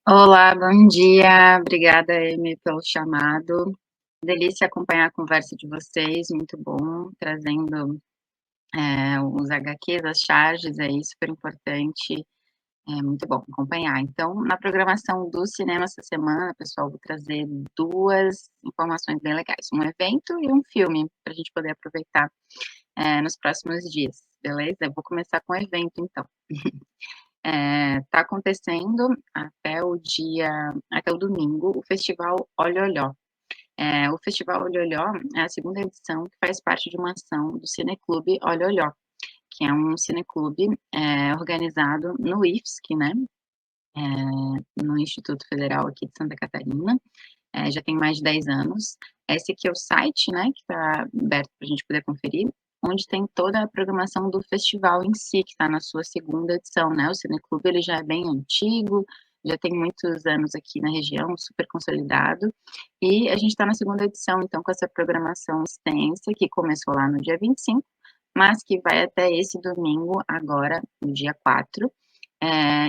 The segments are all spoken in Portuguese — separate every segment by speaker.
Speaker 1: Olá, bom dia. Obrigada, Amy, pelo chamado. Delícia acompanhar a conversa de vocês, muito bom, trazendo, os HQs, as charges aí, super importante, é muito bom acompanhar. Então, na programação do cinema essa semana, pessoal, vou trazer 2 informações bem legais, um evento e um filme, para a gente poder aproveitar, nos próximos dias, beleza? Eu vou começar com o evento então. Tá acontecendo até o domingo, o festival Olholhó. O festival Olholhó é a segunda edição que faz parte de uma ação do Cineclube Olholhó, que é um cineclube, organizado no IFSC, né, no Instituto Federal aqui de Santa Catarina, já tem mais de 10 anos. Esse aqui é o site, né, que está aberto para a gente poder conferir, onde tem toda a programação do festival em si, que está na sua segunda edição, né. O Cineclube ele já é bem antigo, já tem muitos anos aqui na região, super consolidado, e a gente está na segunda edição, então, com essa programação extensa, que começou lá no dia 25, mas que vai até esse domingo, agora, no dia 4.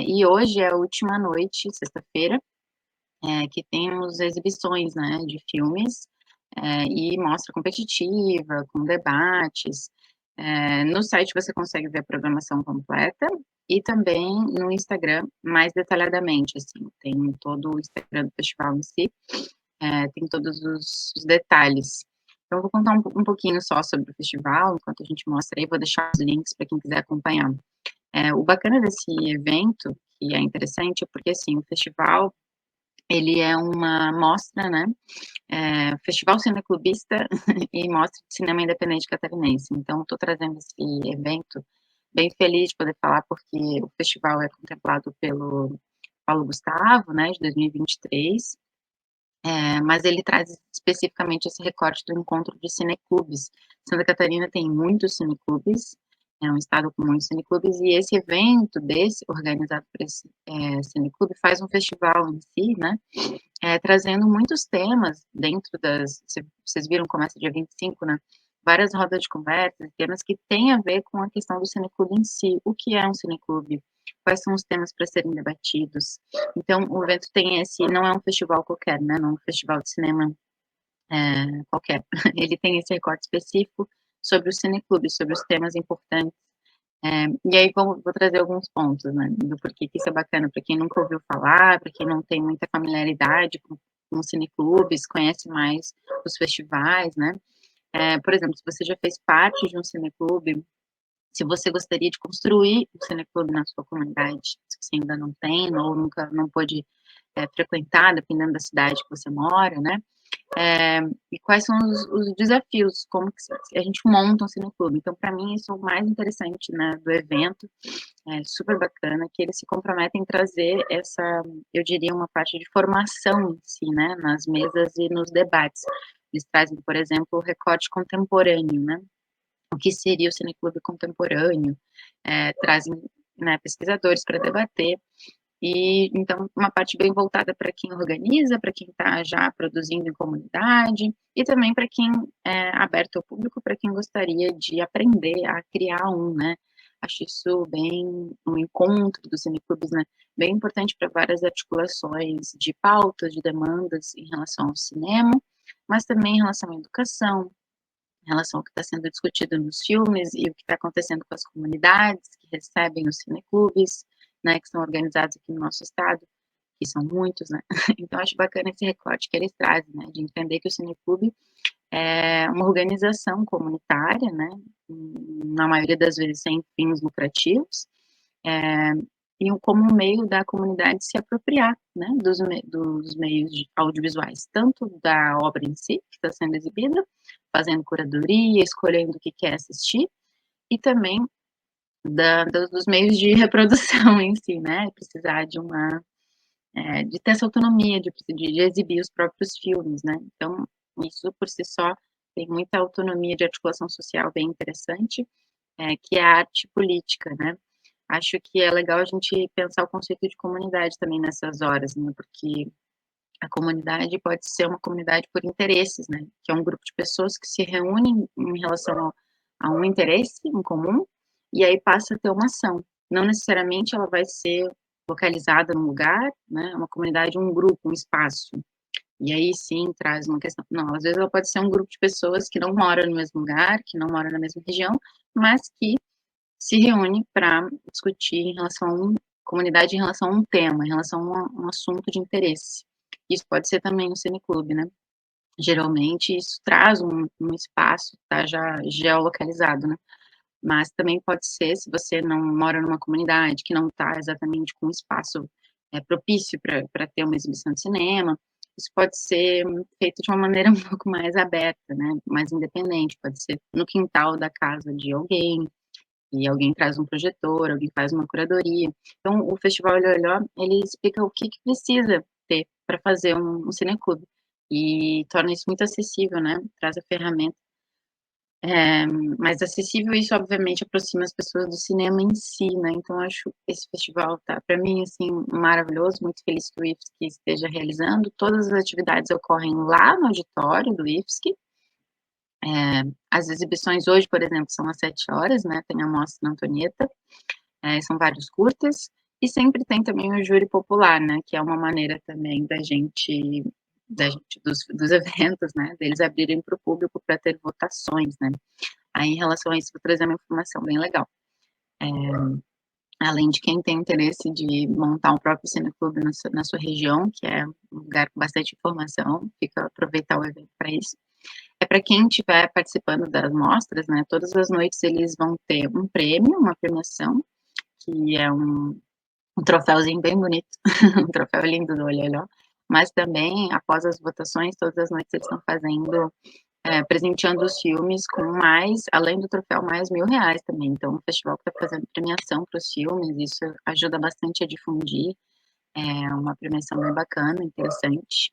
Speaker 1: E hoje é a última noite, sexta-feira, que temos exibições, né, de filmes, e mostra competitiva, com debates. No site você consegue ver a programação completa e também no Instagram mais detalhadamente, assim, tem todo o Instagram do festival em si, tem todos os detalhes. Então eu vou contar um pouquinho só sobre o festival, enquanto a gente mostra aí, vou deixar os links para quem quiser acompanhar. O bacana desse evento, que é interessante, é porque, assim, o festival ele é uma mostra, né, Festival Cineclubista e Mostra de Cinema Independente Catarinense. Então estou trazendo esse evento bem feliz de poder falar, porque o festival é contemplado pelo Paulo Gustavo, né, de 2023, mas ele traz especificamente esse recorte do encontro de cineclubes. Santa Catarina tem muitos cineclubes, é um estado com muitos cineclubes, e esse evento organizado por esse cineclube, faz um festival em si, né, trazendo muitos temas dentro vocês viram, começa dia 25, né, várias rodas de conversa, temas que têm a ver com a questão do cineclube em si. O que é um cineclube? Quais são os temas para serem debatidos? Então, o evento tem não é um festival qualquer, né, não é um festival de cinema qualquer. Ele tem esse recorte específico sobre o cineclube, sobre os temas importantes. E aí vou trazer alguns pontos, né, do porquê que isso é bacana para quem nunca ouviu falar, para quem não tem muita familiaridade com cineclubes, conhece mais os festivais, né. Por exemplo, se você já fez parte de um cineclube, se você gostaria de construir um cineclube na sua comunidade, se você ainda não tem ou nunca não pôde, frequentar, dependendo da cidade que você mora, né, e quais são os desafios, como que a gente monta um cineclube. Então, para mim, isso é o mais interessante, né, do evento, é super bacana, que eles se comprometem em trazer eu diria, uma parte de formação em si, né, nas mesas e nos debates. Eles trazem, por exemplo, o recorte contemporâneo, né, o que seria o cineclube contemporâneo, trazem, né, pesquisadores para debater, e então uma parte bem voltada para quem organiza, para quem está já produzindo em comunidade, e também para quem é aberto ao público, para quem gostaria de aprender a criar né. Acho isso bem um encontro dos cineclubes, né, bem importante para várias articulações de pautas, de demandas em relação ao cinema, mas também em relação à educação, em relação ao que está sendo discutido nos filmes e o que está acontecendo com as comunidades que recebem os cineclubes, né, que são organizados aqui no nosso estado, que são muitos, né. Então acho bacana esse recorte que eles trazem, né, de entender que o cineclube é uma organização comunitária, né, na maioria das vezes sem fins lucrativos, eh, e como um meio da comunidade se apropriar, né, dos meios audiovisuais, tanto da obra em si, que está sendo exibida, fazendo curadoria, escolhendo o que quer assistir, e também dos meios de reprodução em si, né, precisar de ter essa autonomia, de exibir os próprios filmes, né. Então, isso por si só tem muita autonomia de articulação social bem interessante, que é a arte política, né. Acho que é legal a gente pensar o conceito de comunidade também nessas horas, né, porque a comunidade pode ser uma comunidade por interesses, né, que é um grupo de pessoas que se reúnem em relação a um interesse em comum, e aí passa a ter uma ação. Não necessariamente ela vai ser localizada num lugar, né, uma comunidade, um grupo, um espaço. E aí sim traz uma questão não, às vezes ela pode ser um grupo de pessoas que não moram no mesmo lugar, que não moram na mesma região, mas que se reúne para discutir em relação a comunidade em relação a um tema, em relação a um assunto de interesse. Isso pode ser também um cineclube, né. Geralmente isso traz um espaço, tá já geolocalizado, né. Mas também pode ser, se você não mora numa comunidade que não está exatamente com espaço, propício para ter uma exibição de cinema, isso pode ser feito de uma maneira um pouco mais aberta, né, mais independente, pode ser no quintal da casa de alguém, e alguém traz um projetor, alguém faz uma curadoria. Então o Festival Olho a Olho, ele explica o que que precisa ter para fazer um cineclube, e torna isso muito acessível, né, traz a ferramenta é, mais acessível, isso obviamente aproxima as pessoas do cinema em si, né, então eu acho esse festival tá, para mim, assim, maravilhoso, muito feliz que o IFSC esteja realizando, todas as atividades ocorrem lá no auditório do IFSC, as exibições hoje, por exemplo, são às 7 horas, né, tem a mostra na Antonieta, são vários curtas, e sempre tem também o júri popular, né, que é uma maneira também da gente dos eventos, né, deles abrirem para o público para ter votações, né. Aí, em relação a isso, vou trazer uma informação bem legal. Além de quem tem interesse de montar um próprio cineclube na sua região, que é um lugar com bastante informação, fica aproveitar o evento para isso. É para quem estiver participando das mostras, né, todas as noites eles vão ter um prêmio, uma premiação, que é um troféuzinho bem bonito, um troféu lindo do Olholhó, mas também, após as votações, todas as noites eles estão fazendo presenteando os filmes com mais, além do troféu, mais R$ 1.000 também. Então, o festival está fazendo premiação para os filmes, isso ajuda bastante a difundir, é uma premiação bem bacana, interessante,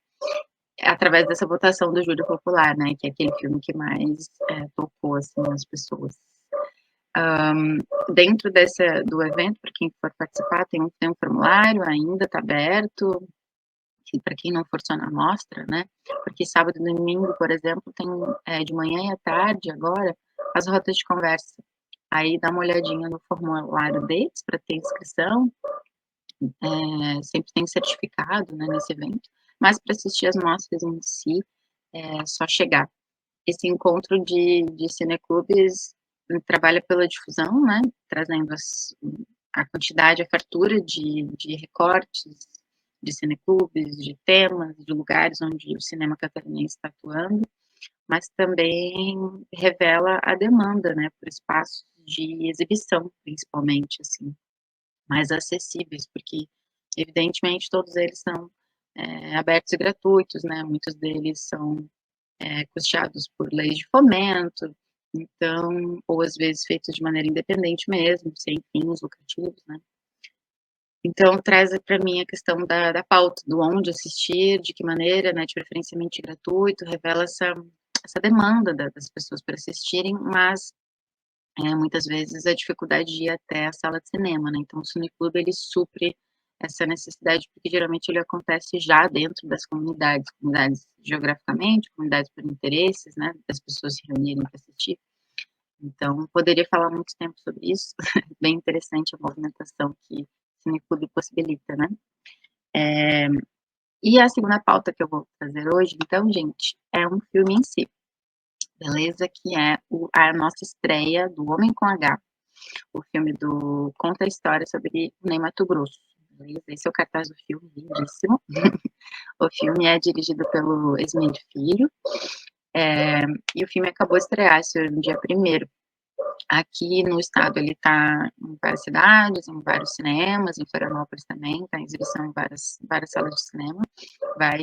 Speaker 1: através dessa votação do júri popular, né, que é aquele filme que mais tocou, assim, as pessoas. Dentro do evento, para quem for participar, tem um formulário ainda, está aberto, que para quem não for só na mostra, né, porque sábado e domingo, por exemplo, tem, de manhã e à tarde agora, as rodas de conversa. Aí dá uma olhadinha no formulário deles para ter inscrição, sempre tem certificado, né, nesse evento, mas para assistir as mostras em si, é só chegar. Esse encontro de cineclubes trabalha pela difusão, né, trazendo a quantidade, a fartura de recortes, de cineclubes, de temas, de lugares onde o cinema catarinense está atuando, mas também revela a demanda, né, por espaços de exibição, principalmente, assim, mais acessíveis, porque evidentemente todos eles são, abertos e gratuitos, né, muitos deles são custeados por leis de fomento, então, ou às vezes feitos de maneira independente mesmo, sem fins lucrativos, né. Então traz para mim a questão da pauta, do onde assistir, de que maneira, né, de preferencialmente gratuito, revela essa demanda das pessoas para assistirem, mas, muitas vezes a dificuldade de ir até a sala de cinema, né, então o cineclube ele supre essa necessidade, porque geralmente ele acontece já dentro das comunidades geograficamente, comunidades por interesses, né, das pessoas se reunirem para assistir. Então, poderia falar muito tempo sobre isso, bem interessante a movimentação que o cineclube possibilita, né. E a segunda pauta que eu vou trazer hoje, então, gente, é um filme em si, beleza? Que é a nossa estreia do Homem com H, o filme conta a história sobre o Ney Matogrosso, beleza? Esse é o cartaz do filme, lindíssimo. O filme é dirigido pelo Esmir Filho, e o filme acabou de estrear no dia 1º. Aqui no estado ele está em várias cidades, em vários cinemas, em Florianópolis também, está em exibição em várias salas de cinema. Vai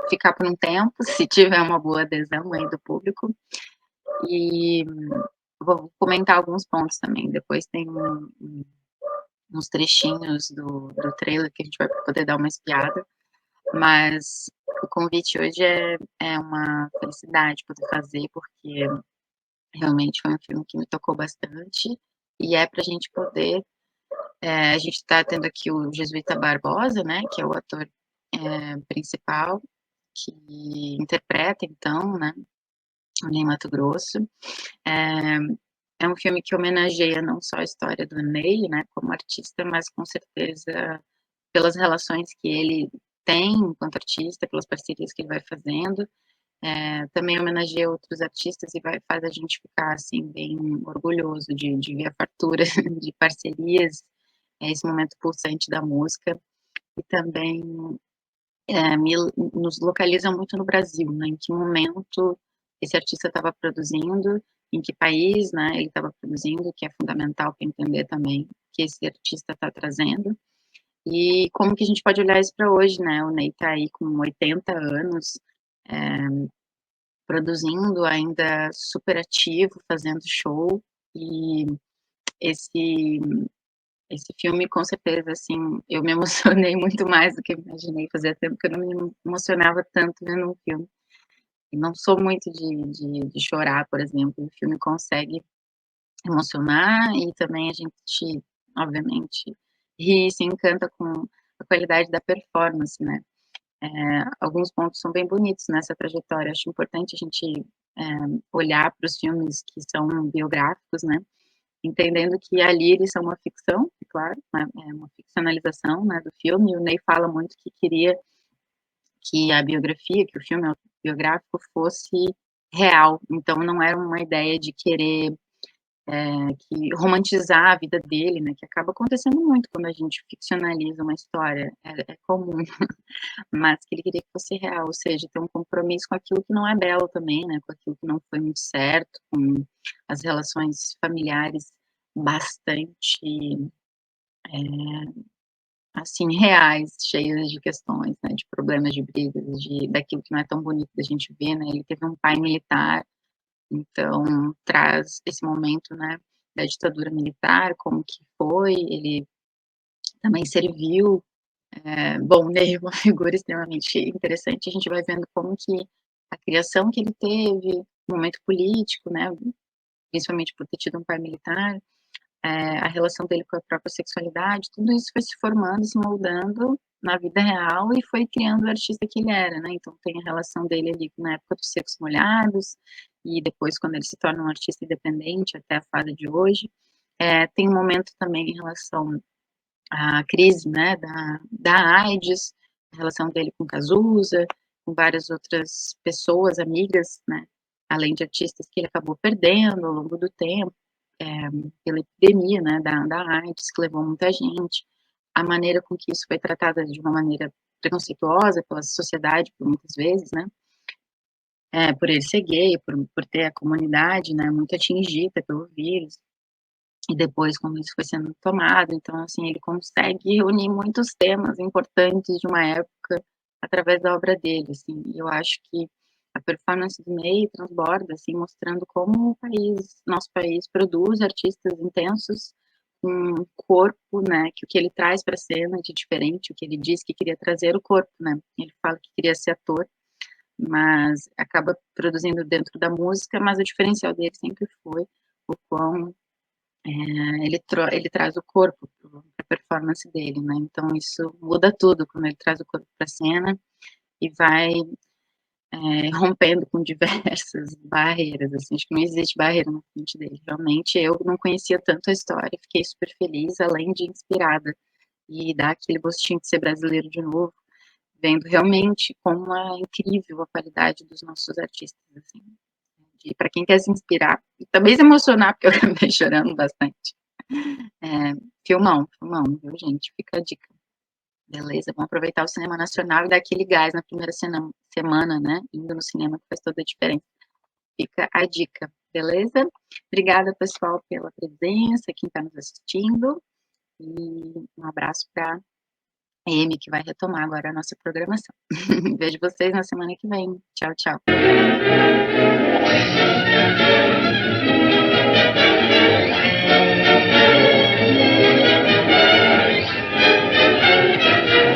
Speaker 1: ficar por um tempo, se tiver uma boa adesão aí do público. E vou comentar alguns pontos também, depois tem uns trechinhos do trailer que a gente vai poder dar uma espiada, mas o convite hoje é uma felicidade poder fazer, porque realmente foi um filme que me tocou bastante, e é pra gente poder a gente tá tendo aqui o Jesuíta Barbosa, né, que é o ator, principal, que interpreta então, né, o Ney Matogrosso. Eh, é um filme que homenageia não só a história do Ney, né, como artista, mas com certeza pelas relações que ele tem enquanto artista, pelas parcerias que ele vai fazendo. Também homenageia outros artistas e faz a gente ficar, assim, bem orgulhoso de ver a fartura de parcerias, esse momento pulsante da música. E também nos localiza muito no Brasil, né? Em que momento esse artista estava produzindo, em que país, né, ele estava produzindo, que é fundamental para entender também que esse artista está trazendo. E como que a gente pode olhar isso para hoje, né? O Ney está aí com 80 anos, produzindo, ainda super ativo, fazendo show, e esse esse filme, com certeza, assim, eu me emocionei muito mais do que eu imaginei. Fazia tempo que eu não me emocionava tanto vendo um filme. E não sou muito de chorar, por exemplo. O filme consegue emocionar e também a gente, obviamente, ri e se encanta com a qualidade da performance, né. Alguns pontos são bem bonitos nessa trajetória. Acho importante a gente, olhar para os filmes que são biográficos, né, entendendo que ali eles são uma ficção, é claro, né, é uma ficcionalização, né, do filme, e o Ney fala muito que queria que a biografia, que o filme autobiográfico fosse real, então não era uma ideia de querer, que romantizar a vida dele, né, que acaba acontecendo muito quando a gente ficcionaliza uma história, é comum, mas que ele queria que fosse real, ou seja, ter um compromisso com aquilo que não é belo também, né, com aquilo que não foi muito certo, com as relações familiares bastante, assim, reais, cheias de questões, né, de problemas, de brigas, daquilo que não é tão bonito da gente ver, né, ele teve um pai militar, então traz esse momento, né, da ditadura militar, como que foi, ele também serviu. Bom, Ney é uma figura extremamente interessante, a gente vai vendo como que a criação que ele teve, o momento político, né, principalmente por ter tido um pai militar, a relação dele com a própria sexualidade, tudo isso foi se formando, se moldando na vida real e foi criando o artista que ele era, né, então tem a relação dele ali na época dos Secos e Molhados, e depois quando ele se torna um artista independente até a fase de hoje. Tem um momento também em relação a crise, né, da AIDS, a relação dele com Cazuza, com várias outras pessoas, amigas, né, além de artistas que ele acabou perdendo ao longo do tempo, pela epidemia, né, da AIDS, que levou muita gente, a maneira com que isso foi tratado de uma maneira preconceituosa pela sociedade, por muitas vezes, né, por ele ser gay, por ter a comunidade, né, muito atingida pelo vírus. E depois como isso foi sendo tomado, então, assim, ele consegue reunir muitos temas importantes de uma época através da obra dele, assim, e eu acho que a performance do Ney transborda, assim, mostrando como nosso país produz artistas intensos, com um corpo, né, que o que ele traz para a cena de diferente, o que ele disse que queria trazer o corpo, né, ele fala que queria ser ator, mas acaba produzindo dentro da música, mas o diferencial dele sempre foi o quão ele traz o corpo para a performance dele, né, então isso muda tudo quando ele traz o corpo pra cena e vai, rompendo com diversas barreiras, assim, acho que não existe barreira na frente dele, realmente eu não conhecia tanto a história, fiquei super feliz, além de inspirada, e dá aquele gostinho de ser brasileiro de novo, vendo realmente como é incrível a qualidade dos nossos artistas, assim, para quem quer se inspirar e também se emocionar, porque eu acabei chorando bastante. É, filmão, filmão, viu, gente? Fica a dica. Beleza, vamos aproveitar o cinema nacional e dar aquele gás na primeira semana, né? Indo no cinema que faz toda a diferença. Fica a dica, beleza? Obrigada, pessoal, pela presença, quem está nos assistindo. E um abraço para a Amy, que vai retomar agora a nossa programação. Vejo vocês na semana que vem. Tchau, tchau.